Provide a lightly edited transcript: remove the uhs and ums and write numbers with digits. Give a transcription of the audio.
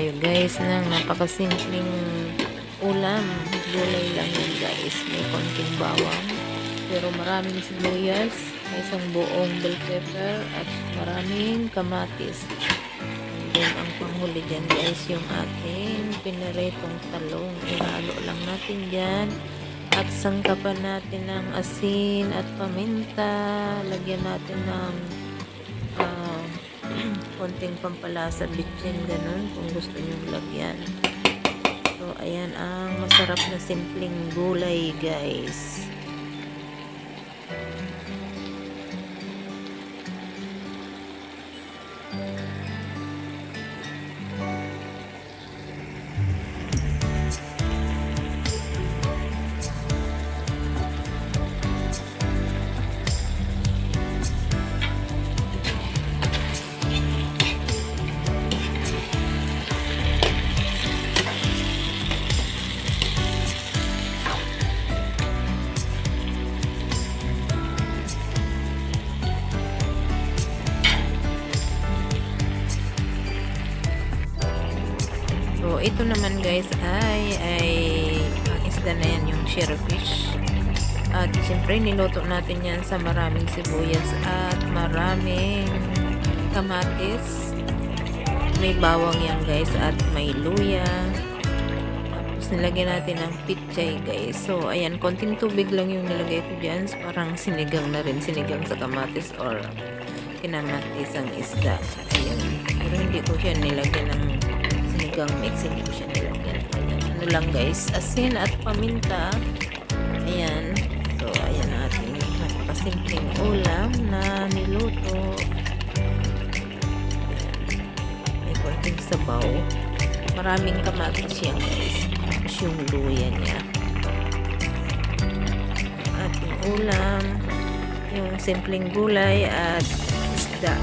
tayo guys ng napakasimpleng ulam. Gulay lang yun guys. May konting bawang. Pero maraming sibuyas. May isang buong bell pepper at maraming kamatis. And then ang panghuli dyan guys yung ating pinaretong talong. Ihalo lang natin dyan. At sangkapan natin ng asin at paminta. Lagyan natin ng konting pampalasa, bitchin, ganun, kung gusto nyong lagyan. So, ayan ang masarap na simpleng gulay, guys. So, ito naman guys ay ang isda na yan, yung shellfish. At siyempre, niluto natin yan sa maraming sibuyas at maraming kamatis. May bawang yan guys at may luya. Tapos nilagyan natin ng pichay guys. So, ayan, konting tubig lang yung nilagay ko dyan. Parang sinigang na rin, sinigang sa kamatis or kinamatis ang isda. Ayan. Pero hindi ko siya nilagyan ng sinigang mix, hindi ko siya nilagyan. Ayan. Ano lang guys, asin at paminta. Ayan. So, ayan ating napakasimpleng ulam na niluto. May konting sabaw. Maraming kamatis yan guys. Tapos yung luya niya. Ating ulam. Yung simpleng gulay at isda.